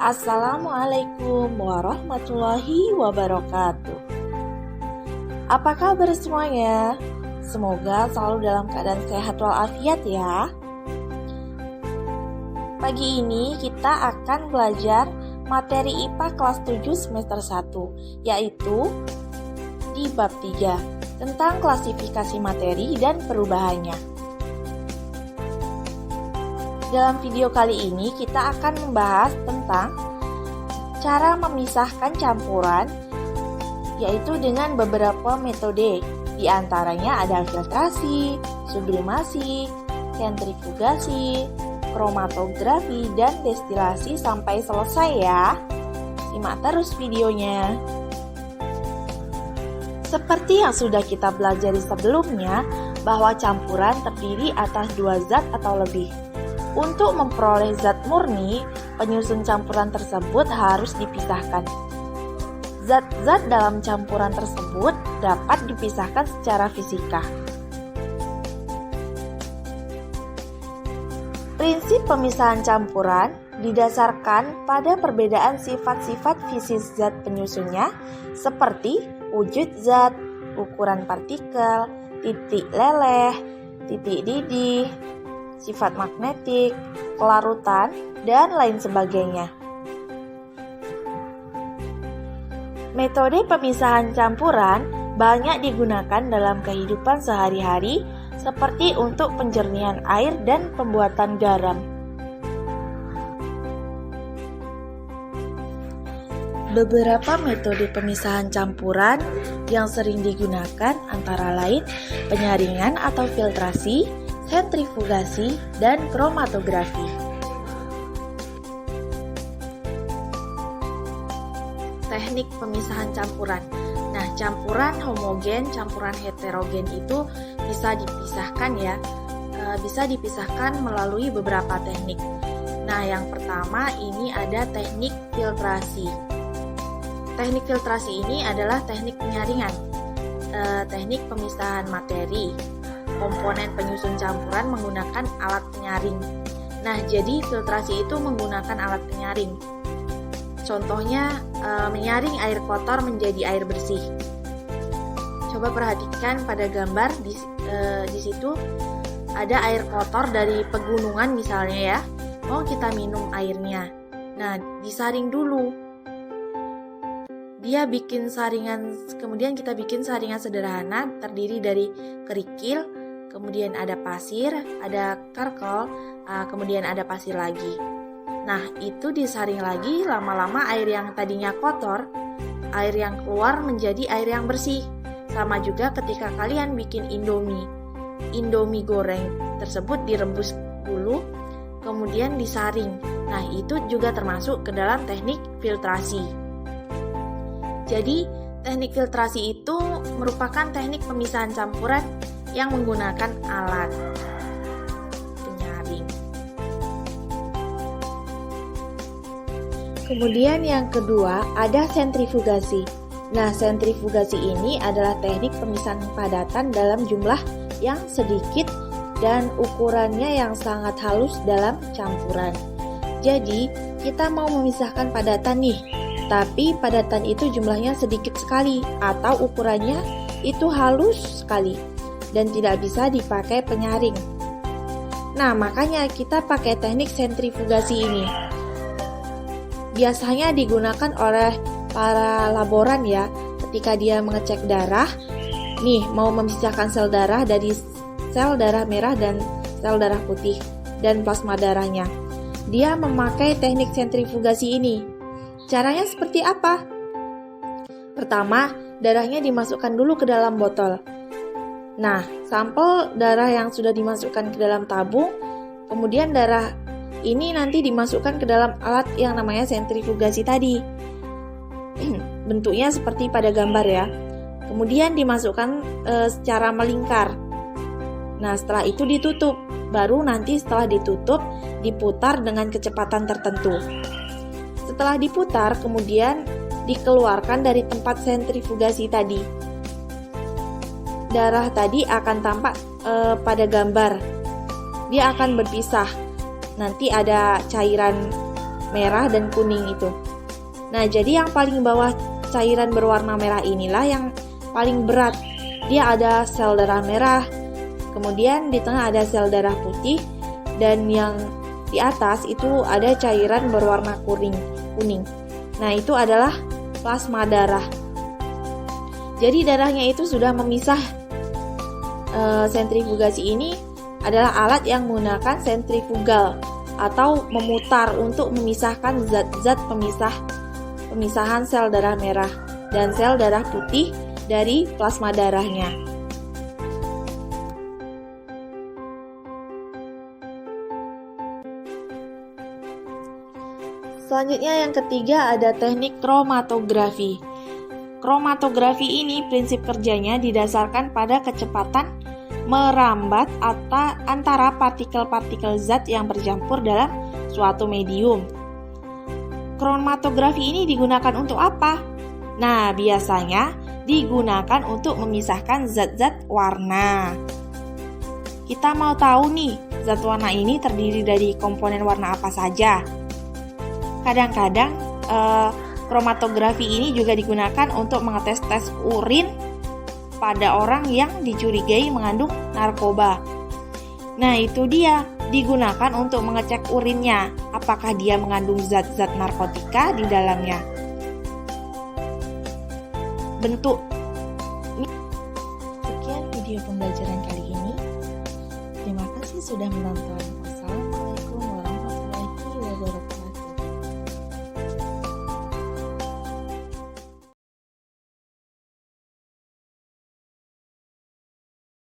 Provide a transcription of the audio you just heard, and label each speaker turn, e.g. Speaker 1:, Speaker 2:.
Speaker 1: Assalamualaikum warahmatullahi wabarakatuh. Apa kabar semuanya? Semoga selalu dalam keadaan sehat walafiat ya. Pagi ini kita akan belajar materi IPA kelas 7 semester 1, yaitu di bab 3 tentang klasifikasi materi dan perubahannya. Dalam video kali ini kita akan membahas tentang cara memisahkan campuran, yaitu dengan beberapa metode. Di antaranya ada filtrasi, sublimasi, sentrifugasi, kromatografi, dan destilasi sampai selesai ya. Simak terus videonya. Seperti yang sudah kita pelajari sebelumnya, bahwa campuran terdiri atas dua zat atau lebih. Untuk memperoleh zat murni, penyusun campuran tersebut harus dipisahkan. Zat-zat dalam campuran tersebut dapat dipisahkan secara fisika. Prinsip pemisahan campuran didasarkan pada perbedaan sifat-sifat fisik zat penyusunnya, seperti wujud zat, ukuran partikel, titik leleh, titik didih, sifat magnetik, kelarutan, dan lain sebagainya. Metode pemisahan campuran banyak digunakan dalam kehidupan sehari-hari, seperti untuk penjernihan air dan pembuatan garam. Beberapa metode pemisahan campuran yang sering digunakan antara lain penyaringan atau filtrasi, sentrifugasi, dan kromatografi. Teknik pemisahan campuran. Nah, campuran homogen, campuran heterogen itu bisa dipisahkan ya. Bisa dipisahkan melalui beberapa teknik. Nah, yang pertama ini ada teknik filtrasi. Teknik filtrasi ini adalah teknik penyaringan, teknik pemisahan materi. Komponen penyusun campuran menggunakan alat penyaring. Nah, jadi filtrasi itu menggunakan alat penyaring. Contohnya, menyaring air kotor menjadi air bersih. Coba perhatikan pada gambar di situ ada air kotor dari pegunungan misalnya ya. Mau kita minum airnya. Nah, disaring dulu. Dia bikin saringan, kemudian kita bikin saringan sederhana terdiri dari kerikil, kemudian ada pasir, ada karkol, kemudian ada pasir lagi. Nah, itu disaring lagi, lama-lama air yang tadinya kotor, air yang keluar menjadi air yang bersih. Sama juga ketika kalian bikin Indomie goreng tersebut direbus dulu, kemudian disaring. Nah, itu juga termasuk ke dalam teknik filtrasi. Jadi, teknik filtrasi itu merupakan teknik pemisahan campuran yang menggunakan alat penyaring. Kemudian yang kedua ada sentrifugasi. Nah, sentrifugasi ini adalah teknik pemisahan padatan dalam jumlah yang sedikit dan ukurannya yang sangat halus dalam campuran. Jadi, kita mau memisahkan padatan nih, tapi padatan itu jumlahnya sedikit sekali atau ukurannya itu halus sekali dan tidak bisa dipakai penyaring. Nah, makanya kita pakai teknik sentrifugasi ini. Biasanya digunakan oleh para laboran ya, ketika dia mengecek darah. Nih, mau memisahkan sel darah dari sel darah merah dan sel darah putih dan plasma darahnya. Dia memakai teknik sentrifugasi ini. Caranya seperti apa? Pertama, darahnya dimasukkan dulu ke dalam botol. Nah, sampel darah yang sudah dimasukkan ke dalam tabung, kemudian darah ini nanti dimasukkan ke dalam alat yang namanya sentrifugasi tadi. Bentuknya seperti pada gambar ya. Kemudian dimasukkan secara melingkar. Nah, setelah itu ditutup. Baru nanti setelah ditutup, diputar dengan kecepatan tertentu. Setelah diputar, kemudian dikeluarkan dari tempat sentrifugasi tadi. Darah tadi akan tampak pada gambar. Dia akan berpisah. Nanti ada cairan merah dan kuning itu. Nah, jadi yang paling bawah cairan berwarna merah inilah yang paling berat. Dia ada sel darah merah, kemudian di tengah ada sel darah putih, dan yang di atas itu ada cairan berwarna kuning. Nah, itu adalah plasma darah. Jadi darahnya itu sudah memisah. Sentrifugasi ini adalah alat yang menggunakan sentrifugal atau memutar untuk memisahkan zat-zat pemisahan sel darah merah dan sel darah putih dari plasma darahnya. Selanjutnya yang ketiga ada teknik kromatografi. Kromatografi ini prinsip kerjanya didasarkan pada kecepatan merambat antara partikel-partikel zat yang bercampur dalam suatu medium. Kromatografi ini digunakan untuk apa? Nah, biasanya digunakan untuk memisahkan zat-zat warna. Kita mau tahu nih, zat warna ini terdiri dari komponen warna apa saja? Kadang-kadang kromatografi ini juga digunakan untuk mengetes tes urin pada orang yang dicurigai mengandung narkoba. Nah, itu dia, digunakan untuk mengecek urinnya, apakah dia mengandung zat-zat narkotika di dalamnya. Bentuk. Sekian video pembelajaran kali ini. Terima kasih sudah menonton.